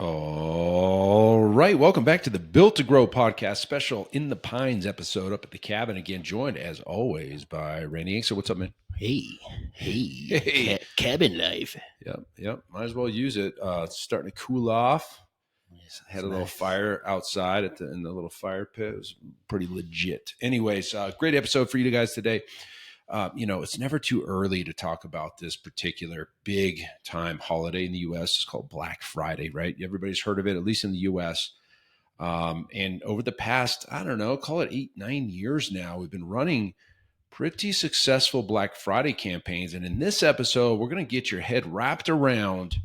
All right. Welcome back to the Built to Grow podcast special In the Pines episode up at the cabin again, joined as always by Randy Inkster. What's up, man? Hey, Hey. cabin life. Yep. Might as well use it. It's starting to cool off. Yes, Had a little fire outside in the little fire pit. It was pretty legit. Anyways, great episode for you guys today. It's never too early to talk about this particular big time holiday in the U.S. It's called Black Friday, right? Everybody's heard of it, at least in the U.S. And over the past, I don't know, call it 8-9 years now, we've been running pretty successful Black Friday campaigns. And in this episode, we're going to get your head wrapped around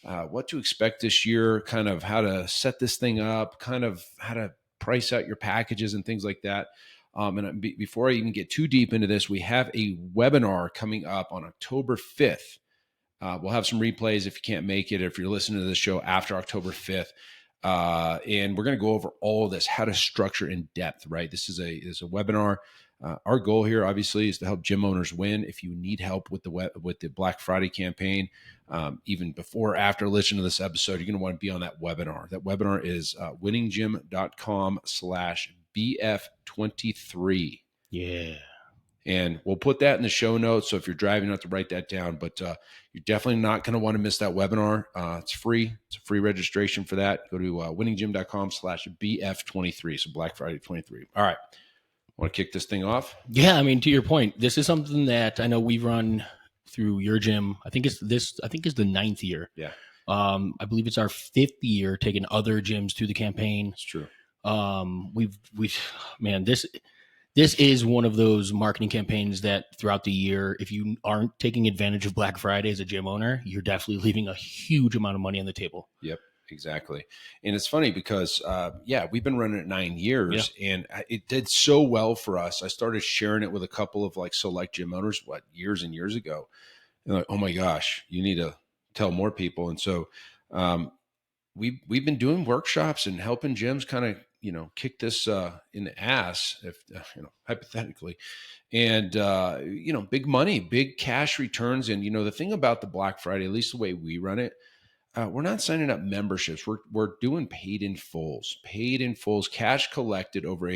what to expect this year, kind of how to set this thing up, kind of how to price out your packages and things like that. Before I even get too deep into this, we have a webinar coming up on October 5th. We'll have some replays if you can't make it, if you're listening to this show after October 5th. And we're going to go over all of this, how to structure in depth, right? This is a webinar. Our goal here, obviously, is to help gym owners win. If you need help with the Black Friday campaign, even before or after listening to this episode, you're going to want to be on that webinar. That webinar is winninggym.com/BF23. Yeah. And we'll put that in the show notes. So if you're driving, you have to write that down. But you're definitely not going to want to miss that webinar. It's free. It's a free registration for that. Go to winninggym.com/BF23. So Black Friday 23. All right. Want to kick this thing off? Yeah, I mean, to your point, this is something that I know we've run through your gym. I think it's the 9th year. Yeah. I believe it's our 5th year taking other gyms through the campaign. It's true. This is one of those marketing campaigns that throughout the year, if you aren't taking advantage of Black Friday as a gym owner, you're definitely leaving a huge amount of money on the table. Yep, exactly. And it's funny because, we've been running it 9 years and it did so well for us. I started sharing it with a couple of select gym owners, years and years ago. And like, oh my gosh, you need to tell more people. And so we've been doing workshops and helping gyms kind of, kick this in the ass, if hypothetically, and big money, big cash returns. And the thing about the Black Friday, at least the way we run it, we're not signing up memberships. We're doing paid in fulls, cash collected over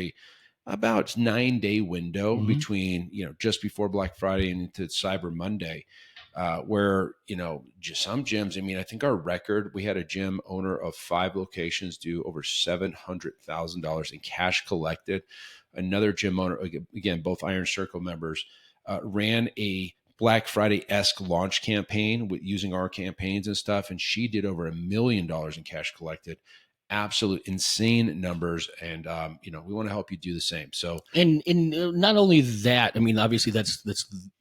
about 9-day window between just before Black Friday and into Cyber Monday. Where, just some gyms, I mean, I think our record, we had a gym owner of 5 locations do over $700,000 in cash collected. Another gym owner, again, both Iron Circle members, ran a Black Friday-esque launch campaign with using our campaigns and stuff. And she did over $1 million in cash collected. Absolute insane numbers. And, we want to help you do the same. So, and not only that, I mean, obviously that's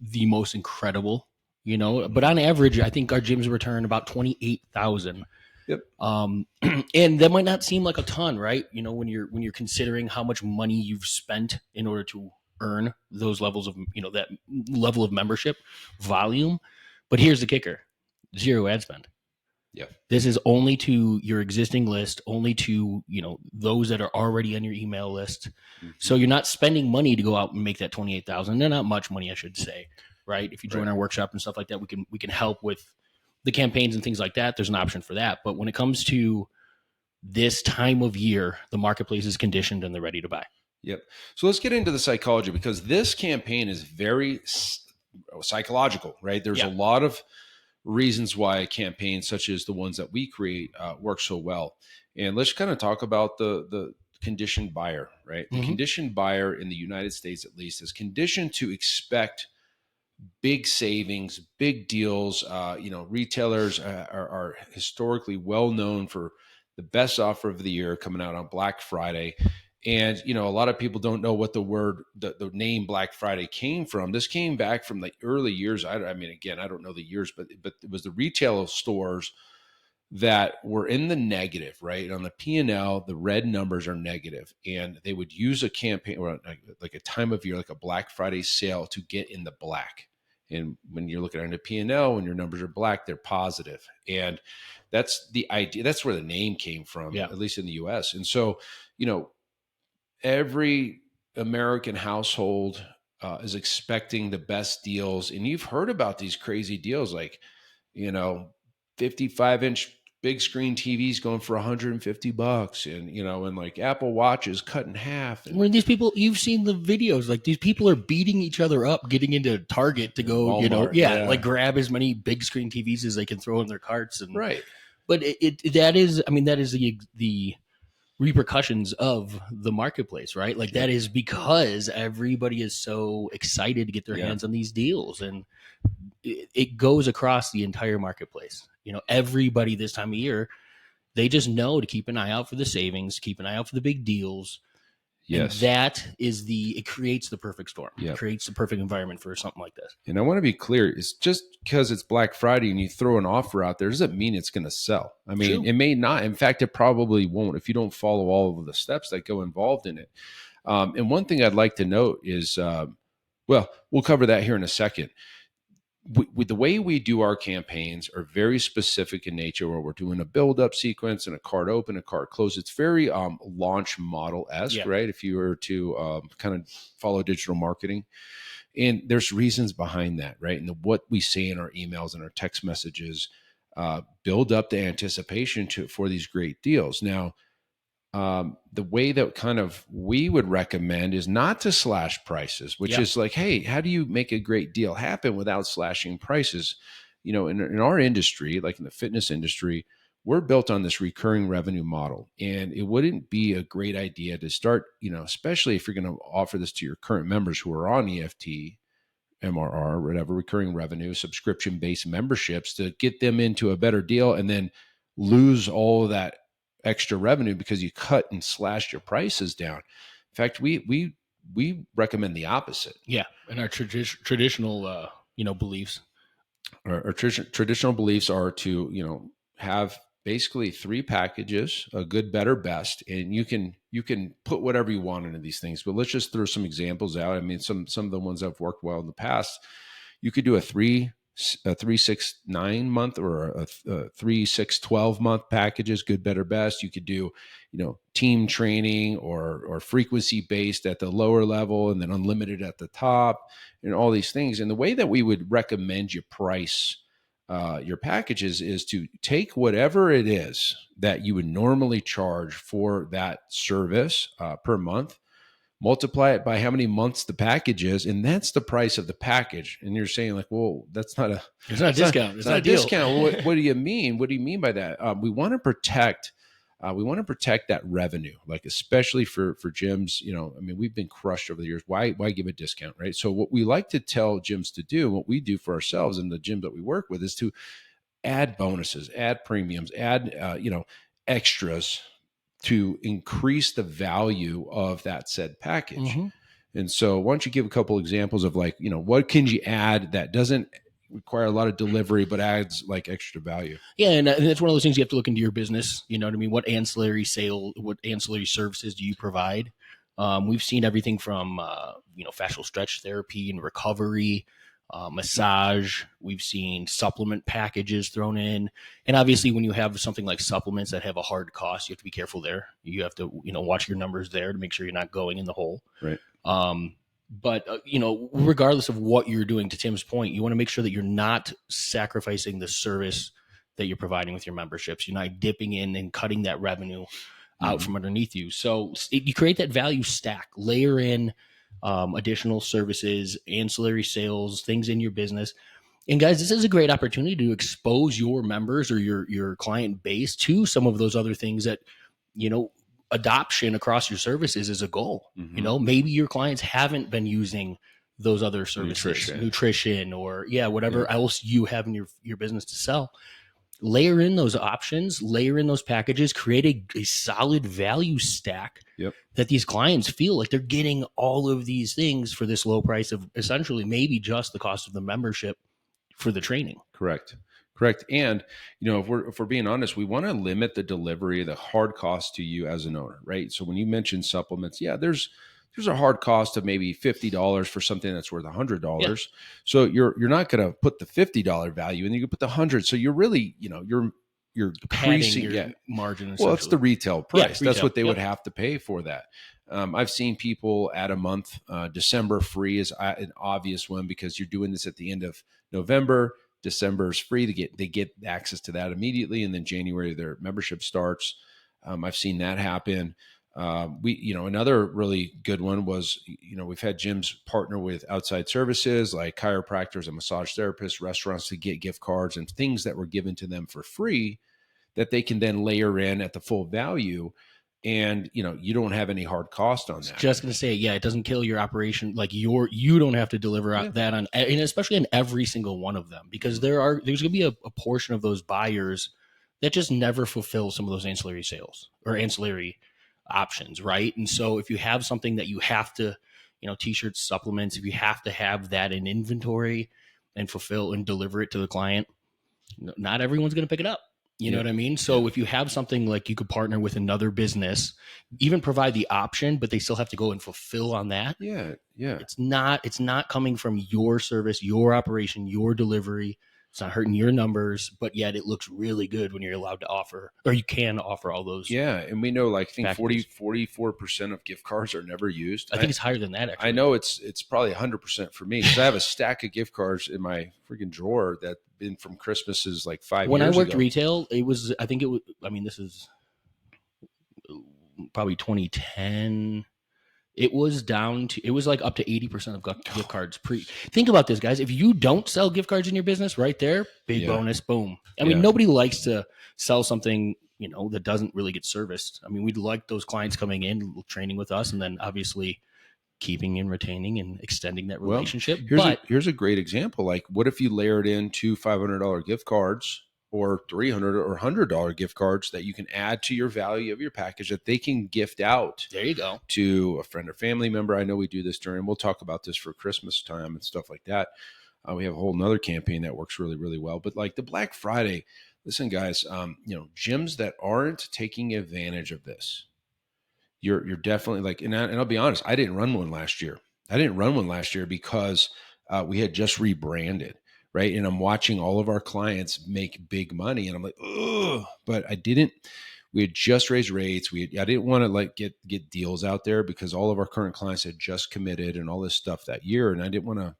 the most incredible, but on average, I think our gyms return about 28,000. Yep. And that might not seem like a ton, right? When you're considering how much money you've spent in order to earn those levels of, that level of membership volume. But here's the kicker: 0 ad spend. Yeah. This is only to your existing list, only to, those that are already on your email list. So you're not spending money to go out and make that 28,000. They're not much money, I should say. Right. If you join our workshop and stuff like that, we can help with the campaigns and things like that. There's an option for that. But when it comes to this time of year, the marketplace is conditioned and they're ready to buy. Yep. So let's get into the psychology, because this campaign is very psychological, right? There's a lot of reasons why campaigns such as the ones that we create work so well. And let's kind of talk about the conditioned buyer, right? The conditioned buyer in the United States, at least, is conditioned to expect big savings, big deals. Retailers are historically well known for the best offer of the year coming out on Black Friday. And, a lot of people don't know what the name Black Friday came from. This came back from the early years. I mean, again, I don't know the years, but it was the retail stores that were in the negative, right? On the P&L, the red numbers are negative, and they would use a campaign or like a time of year, like a Black Friday sale, to get in the black. And when you're looking at a P&L, when your numbers are black, they're positive. And that's the idea. That's where the name came from, at least in the US. And so, every American household is expecting the best deals. And you've heard about these crazy deals, like, 55-inch big screen TVs going for $150, and and like Apple Watches cut in half, and When these people, you've seen the videos, like these people are beating each other up, getting into Target to go, Walmart, yeah, yeah, like grab as many big screen TVs as they can throw in their carts. And right, but that is, I mean, that is the repercussions of the marketplace, right? Like yep, that is because everybody is so excited to get their yeah, hands on these deals, and it goes across the entire marketplace. Everybody this time of year, they just know to keep an eye out for the savings, keep an eye out for the big deals. And yes, that is it creates the perfect storm. It yep. creates the perfect environment for something like this. And I want to be clear: it's just because it's Black Friday and you throw an offer out there doesn't mean it's going to sell. I mean, True. it may not. In fact, it probably won't if you don't follow all of the steps that go involved in it. And one thing I'd like to note is, well, we'll cover that here in a second. The way we do our campaigns are very specific in nature, where we're doing a build up sequence and a card open, a card close. It's very launch model esque, Yeah. right? If you were to kind of follow digital marketing, and there's reasons behind that, right? And what we say in our emails and our text messages build up the anticipation for these great deals. Now, the way that kind of we would recommend is not to slash prices, which Yeah. is like, hey, how do you make a great deal happen without slashing prices? In our industry, like in the fitness industry, we're built on this recurring revenue model. And it wouldn't be a great idea to start, especially if you're going to offer this to your current members who are on EFT, MRR, whatever, recurring revenue, subscription based memberships, to get them into a better deal and then lose all of that extra revenue because you cut and slashed your prices down. In fact, we recommend the opposite. Yeah. And our traditional, beliefs. Our traditional beliefs are to have basically three packages: a good, better, best, and you can put whatever you want into these things. But let's just throw some examples out. I mean, some of the ones I've worked well in the past. You could do a 3, 6, 9 month, or a 3, 6, 12 month packages, good, better, best. You could do team training or frequency based at the lower level, and then unlimited at the top, and all these things. And the way that we would recommend you price your packages is to take whatever it is that you would normally charge for that service per month, multiply it by how many months the package is, and that's the price of the package. And you're saying like, well, that's not a It's not a discount. it's not a discount. What do you mean? What do you mean by that? We want to protect. We want to protect that revenue, like especially for gyms. I mean, we've been crushed over the years. Why give a discount, right? So what we like to tell gyms to do, what we do for ourselves and the gyms that we work with, is to add bonuses, add premiums, add extras to increase the value of that said package. Mm-hmm. And so why don't you give a couple examples of like, what can you add that doesn't require a lot of delivery, but adds like extra value? Yeah, and that's one of those things you have to look into your business. You know what I mean? What ancillary services do you provide? We've seen everything from fascial stretch therapy and recovery, massage. We've seen supplement packages thrown in, and obviously, when you have something like supplements that have a hard cost, you have to be careful there. You have to watch your numbers there to make sure you're not going in the hole. Right. But regardless of what you're doing, to Tim's point, you want to make sure that you're not sacrificing the service that you're providing with your memberships. You're not dipping in and cutting that revenue out from underneath you. So you create that value stack, layer in additional services, ancillary sales, things in your business. And guys, this is a great opportunity to expose your members or your client base to some of those other things that, adoption across your services is a goal. Mm-hmm. Maybe your clients haven't been using those other services, nutrition or whatever else you have in your business to sell. Layer in those options, layer in those packages, create a solid value stack that these clients feel like they're getting all of these things for this low price of essentially maybe just the cost of the membership for the training. Correct. And if we're being honest, we want to limit the delivery, the hard cost to you as an owner, right? So when you mention supplements, there's a hard cost of maybe $50 for something that's worth $100. Yeah. So you're not going to put the $50 value in, you can put the 100. So you're really, you're increasing your margin. Well, it's the retail price. That's what they would have to pay for that. I've seen people add a month. December free is an obvious one because you're doing this at the end of November. December is free. They get access to that immediately, and then January their membership starts. I've seen that happen. Another really good one was, we've had gyms partner with outside services like chiropractors and massage therapists, restaurants to get gift cards and things that were given to them for free that they can then layer in at the full value. And, you don't have any hard cost on that. Just going to say, yeah, it doesn't kill your operation. Like you don't have to deliver that on, and especially in every single one of them, because there's going to be a portion of those buyers that just never fulfill some of those ancillary sales or ancillary options, right? And so if you have something that you have to, t-shirts, supplements, if you have to have that in inventory and fulfill and deliver it to the client, not everyone's going to pick it up. You know what I mean? So if you have something like you could partner with another business, even provide the option, but they still have to go and fulfill on that. Yeah. It's not coming from your service, your operation, your delivery. It's not hurting your numbers, but yet it looks really good when you're allowed to offer, or you can offer all those. Yeah. And we know, I think 44% of gift cards are never used. I think it's higher than that, actually. I know it's probably 100% for me, because I have a stack of gift cards in my freaking drawer that been from Christmases like 5 years ago. When I worked retail, this is probably 2010. It was like up to 80% of gift cards. Think about this, guys. If you don't sell gift cards in your business, right there, big bonus, boom. I mean, nobody likes to sell something, that doesn't really get serviced. I mean, we'd like those clients coming in, training with us, and then obviously keeping and retaining and extending that relationship. Here's a great example. Like, what if you layered in 2 $500 gift cards or $300 or $100 gift cards that you can add to your value of your package that they can gift out. There you go. To a friend or family member. I know we do this we'll talk about this for Christmas time and stuff like that. We have a whole nother campaign that works really, really well. But like the Black Friday, listen, guys, gyms that aren't taking advantage of this, you're definitely like, and I'll be honest, I didn't run one last year. Because we had just rebranded. Right. And I'm watching all of our clients make big money. And I'm like, oh, but we had just raised rates. I didn't want to get deals out there because all of our current clients had just committed and all this stuff that year. And I didn't want to,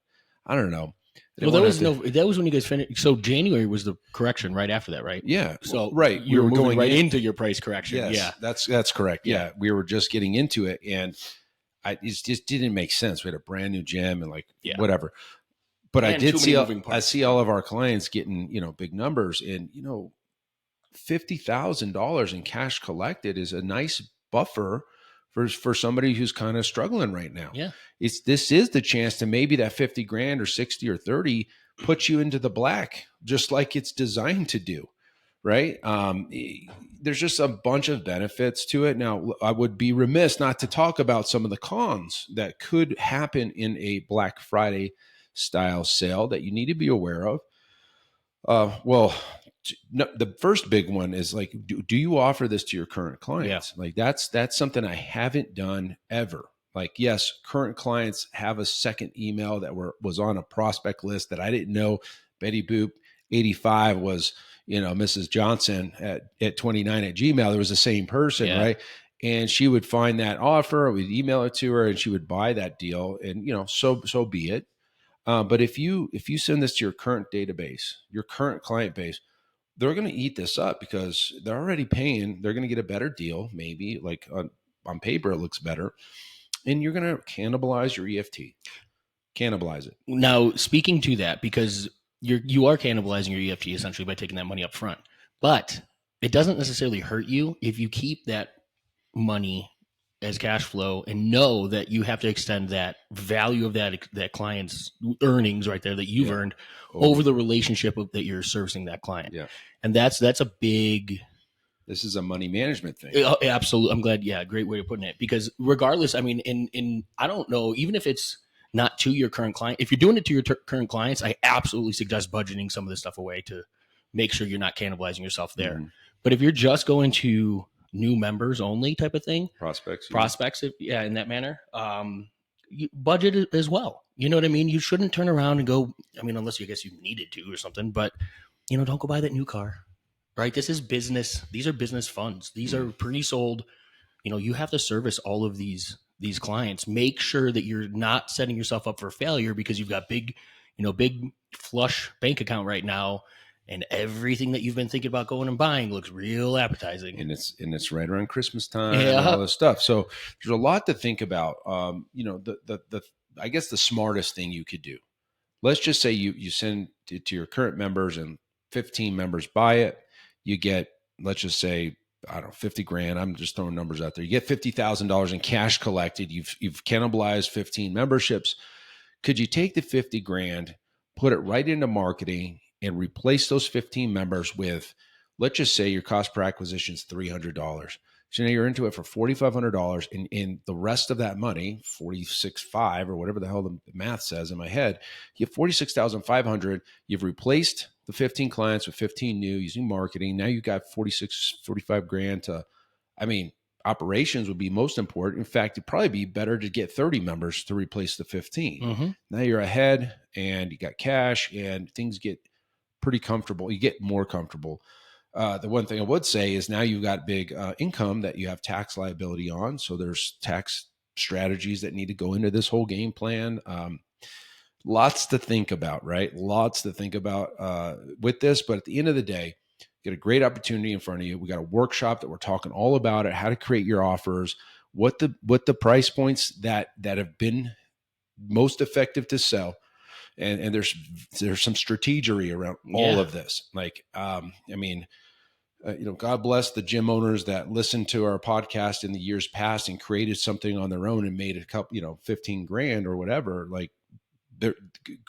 I don't know. Well, that was when you guys finished. So January was the correction right after that, right? Yeah. So right. You were going right into your price correction. Yes, yeah. That's correct. Yeah. We were just getting into it, and it just didn't make sense. We had a brand new gym and whatever. But I see all of our clients getting, big numbers, and, $50,000 in cash collected is a nice buffer for somebody who's kind of struggling right now. Yeah. This is the chance to maybe that 50 grand or 60 or 30 puts you into the black, just like it's designed to do. Right. There's just a bunch of benefits to it. Now, I would be remiss not to talk about some of the cons that could happen in a Black Friday style sale that you need to be aware of. The first big one is like, do you offer this to your current clients? Yeah. Like that's something I haven't done ever. Like, yes, current clients have a second email that was on a prospect list that I didn't know. Betty Boop 85 was, Mrs. Johnson at 29 at Gmail. There was the same person, right? And she would find that offer, we'd email it to her, and she would buy that deal. And so be it. But if you send this to your current database, your current client base, they're going to eat this up because they're already paying. They're going to get a better deal, maybe like on paper it looks better, and you're going to cannibalize your EFT. Cannibalize it. Now, speaking to that, because you are cannibalizing your EFT essentially by taking that money up front, but it doesn't necessarily hurt you if you keep that money as cash flow and know that you have to extend that value of that client's earnings right there that you've earned over the relationship that you're servicing that client. Yeah. And that's a big, this is a money management thing. Absolutely. I'm glad. Yeah. Great way of putting it, because regardless, I mean, in, I don't know, even if it's not to your current client, if you're doing it to your current clients, I absolutely suggest budgeting some of this stuff away to make sure you're not cannibalizing yourself there. Mm-hmm. But if you're just going to new members only type of thing, prospects, in that manner, you budget it as well. You know what I mean? You shouldn't turn around and go, I mean, unless you guess you needed to or something, but don't go buy that new car, right? This is business. These are business funds. These are pre-sold. You have to service all of these clients. Make sure that you're not setting yourself up for failure because you've got big big flush bank account right now, and everything that you've been thinking about going and buying looks real appetizing. And it's right around Christmas time and Yeah. all this stuff. So there's a lot to think about. The I guess the smartest thing you could do. Let's just say you send it to your current members and 15 members buy it. You get, let's just say, I don't know, 50 grand. I'm just throwing numbers out there. You get $50,000 in cash collected. You've cannibalized 15 memberships. Could you take the 50 grand, put it right into marketing, and replace those 15 members with, let's just say your cost per acquisition is $300. So now you're into it for $4,500, and the rest of that money, 46.5 or whatever the hell the math says in my head, you have 46,500. You've replaced the 15 clients with 15 new using marketing. Now you've got 45 grand to, I mean, operations would be most important. In fact, it'd probably be better to get 30 members to replace the 15. Mm-hmm. Now you're ahead and you got cash and things get pretty comfortable. You get more comfortable. The one thing I would say is now you've got big income that you have tax liability on. So there's tax strategies that need to go into this whole game plan. Lots to think about, right? Lots to think about with this. But at the end of the day, you get a great opportunity in front of you. We got a workshop that we're talking all about it, how to create your offers, what the price points that have been most effective to sell. And there's some strategery around all of this. Like, God bless the gym owners that listened to our podcast in the years past and created something on their own and made a couple, 15 grand or whatever. Like, they're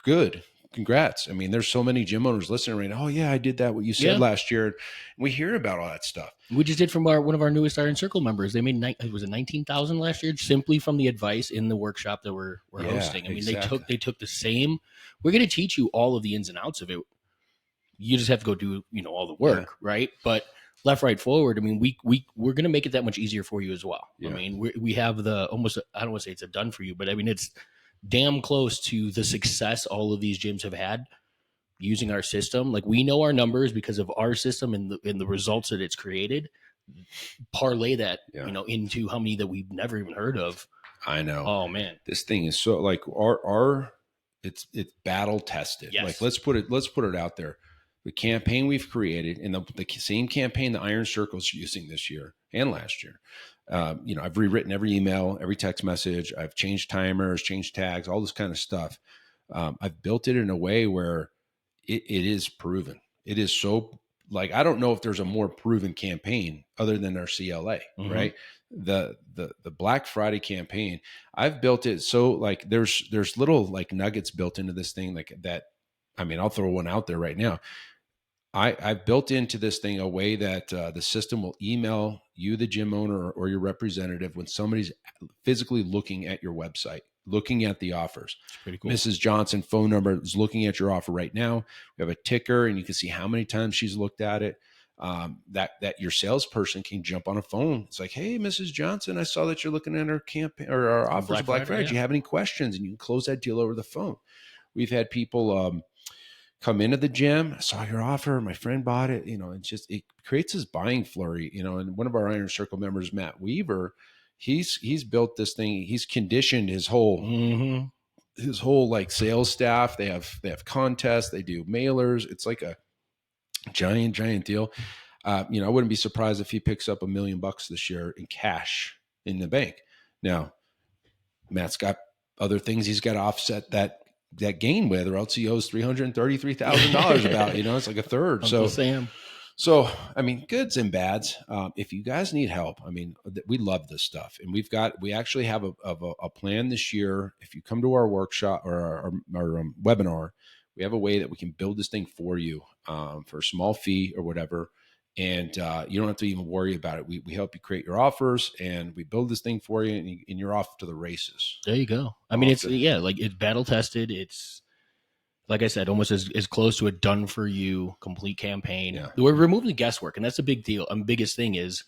good. Congrats. I mean, there's so many gym owners listening right now. Oh yeah, I did that, what you said last year. And we hear about all that stuff. We just did from one of our newest Iron Circle members. They made was it 19,000 last year simply from the advice in the workshop that we're hosting. I mean, exactly. they took the same. We're going to teach you all of the ins and outs of it. You just have to go do all the work, right? But left, right, forward. I mean, we're going to make it that much easier for you as well. Yeah. I mean, we have the almost. I don't want to say it's a done for you, but I mean it's damn close to the success all of these gyms have had using our system. Like, we know our numbers because of our system and the results that it's created. Parlay that into how many that we've never even heard of. I know. Oh man, this thing is so like our it's battle tested. Yes. Like, let's put it out there. The campaign we've created, and the same campaign the Iron Circle's using this year and last year. I've rewritten every email, every text message. I've changed timers, changed tags, all this kind of stuff. I've built it in a way where it is proven. It is so, like, I don't know if there's a more proven campaign other than our CLA, right? The Black Friday campaign, I've built it so, like, there's little like nuggets built into this thing, like that. I mean, I'll throw one out there right now. I've built into this thing a way that the system will email you, the gym owner, or your representative, when somebody's physically looking at your website, looking at the offers. It's pretty cool. Mrs. Johnson phone number is looking at your offer right now. We have a ticker, and you can see how many times she's looked at it. That your salesperson can jump on a phone. It's like, hey, Mrs. Johnson, I saw that you're looking at our campaign or our offers of Black Friday. Do you have any questions? And you can close that deal over the phone. We've had people come into the gym. I saw your offer. My friend bought it. It creates this buying flurry. And one of our Iron Circle members, Matt Weaver, he's built this thing. He's conditioned his whole like sales staff. They have contests. They do mailers. It's like a giant deal. I wouldn't be surprised if he picks up $1 million this year in cash in the bank. Now, Matt's got other things he's got to offset that gain with, or else he owes $333,000 about, it's like a third. Uncle Sam. So, I mean, goods and bads. If you guys need help, I mean, we love this stuff, and we actually have a plan this year. If you come to our workshop or our webinar, we have a way that we can build this thing for you for a small fee or whatever. And you don't have to even worry about it. We help you create your offers, and we build this thing for you, and you're off to the races. There you go. I mean, it's battle tested. It's, like I said, almost as close to a done for you complete campaign. Yeah. We're removing the guesswork, and that's the big deal. Biggest thing is,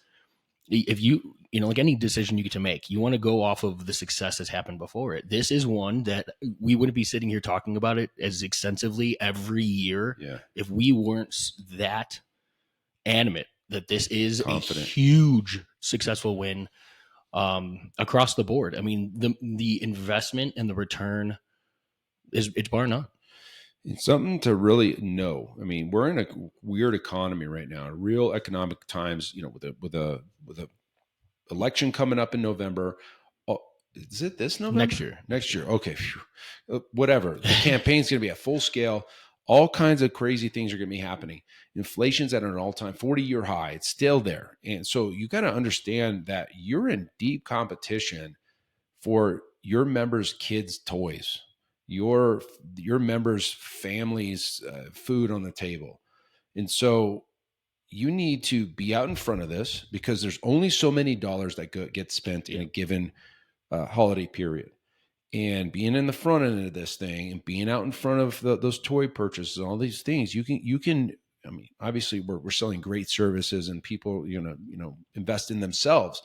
if you like any decision you get to make, you want to go off of the success that's happened before it. This is one that we wouldn't be sitting here talking about it as extensively every year if we weren't that animate that this is a huge successful win across the board. I mean, the investment and the return it's bar none. It's something to really know. I mean, we're in a weird economy right now, real economic times. With a election coming up in November. Oh, is it this November? Next year. Next year. Okay. Whatever. The campaign's going to be at full scale. All kinds of crazy things are going to be happening. Inflation's at an all-time 40-year high. It's still there. And so you got to understand that you're in deep competition for your members' kids' toys, your members' families' food on the table. And so you need to be out in front of this because there's only so many dollars that get spent in a given holiday period. And being in the front end of this thing and being out in front of those toy purchases, all these things, you can. I mean, obviously, we're selling great services, and people, invest in themselves.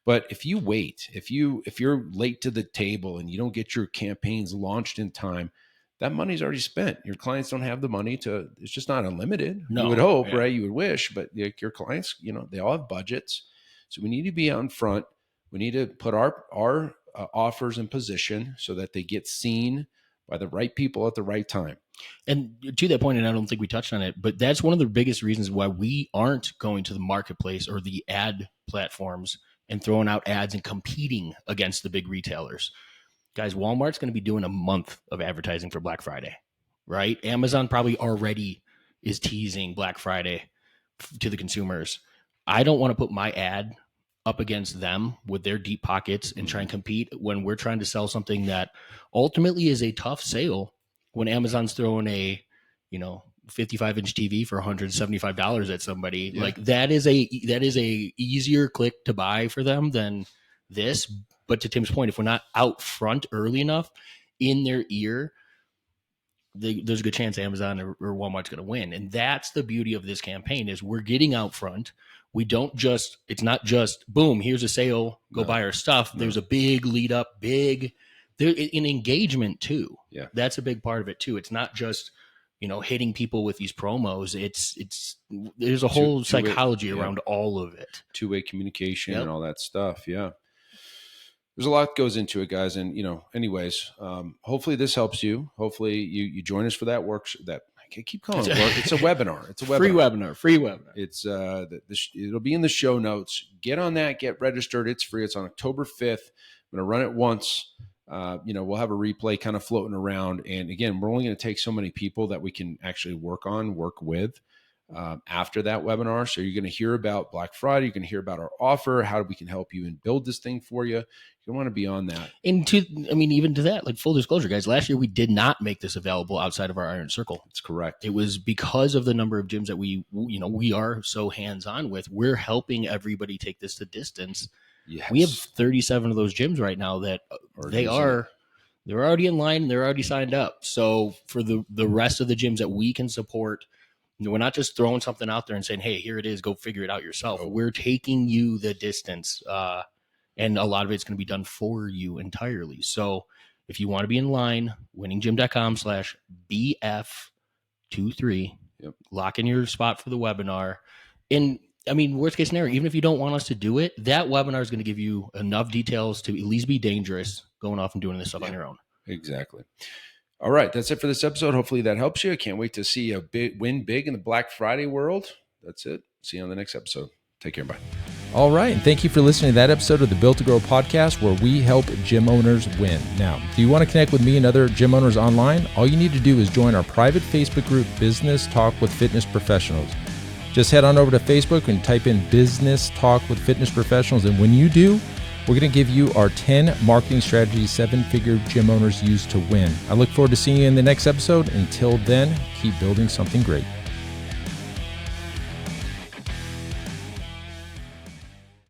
But if you wait, if you're late to the table and you don't get your campaigns launched in time, that money's already spent. Your clients don't have the money to. It's just not unlimited. No, you would hope, yeah. right? You would wish, but your clients, they all have budgets. So we need to be out in front. We need to put our offers in position so that they get seen by the right people at the right time. And to that point, and I don't think we touched on it, but that's one of the biggest reasons why we aren't going to the marketplace or the ad platforms and throwing out ads and competing against the big retailers. Guys, Walmart's going to be doing a month of advertising for Black Friday, right? Amazon probably already is teasing Black Friday to the consumers. I don't want to put my ad up against them with their deep pockets and try and compete when we're trying to sell something that ultimately is a tough sale. When Amazon's throwing a 55-inch TV for $175 at somebody, like that is a easier click to buy for them than this. But to Tim's point, if we're not out front early enough in their ear, there's a good chance Amazon or Walmart's going to win. And that's the beauty of this campaign is we're getting out front. We don't just, it's not just boom, here's a sale, go buy our stuff. There's a big lead up, an engagement too. Yeah. That's a big part of it too. It's not just, hitting people with these promos. There's a whole psychology around all of it. Two-way communication and all that stuff. Yeah. There's a lot that goes into it, guys. And, anyways, hopefully this helps you. Hopefully you join us for that workshop. I keep calling it work. It's a webinar. It's a webinar. Free webinar. It's it'll be in the show notes. Get on that. Get registered. It's free. It's on October 5th. I'm going to run it once. We'll have a replay kind of floating around. And again, we're only going to take so many people that we can actually work with after that webinar. So you're going to hear about Black Friday. You're going to hear about our offer, how we can help you and build this thing for you. You want to be on that. And even to that, like full disclosure, guys, last year we did not make this available outside of our Iron Circle. That's correct. It was because of the number of gyms that we are so hands-on with. We're helping everybody take this to distance. Yes. We have 37 of those gyms right now that they're already in line and they're already signed up. So for the rest of the gyms that we can support, we're not just throwing something out there and saying, hey, here it is, go figure it out yourself. We're taking you the distance. And a lot of it's going to be done for you entirely. So if you want to be in line, winninggym.com/BF23, lock in your spot for the webinar. And worst case scenario, even if you don't want us to do it, that webinar is going to give you enough details to at least be dangerous going off and doing this stuff on your own. Exactly. All right. That's it for this episode. Hopefully that helps you. I can't wait to see you win big in the Black Friday world. That's it. See you on the next episode. Take care. Bye. All right, and thank you for listening to that episode of the Built to Grow podcast where we help gym owners win. Now, do you want to connect with me and other gym owners online? All you need to do is join our private Facebook group, Business Talk with Fitness Professionals. Just head on over to Facebook and type in Business Talk with Fitness Professionals, and when you do, we're going to give you our 10 marketing strategies 7-figure gym owners use to win. I look forward to seeing you in the next episode. Until then, keep building something great.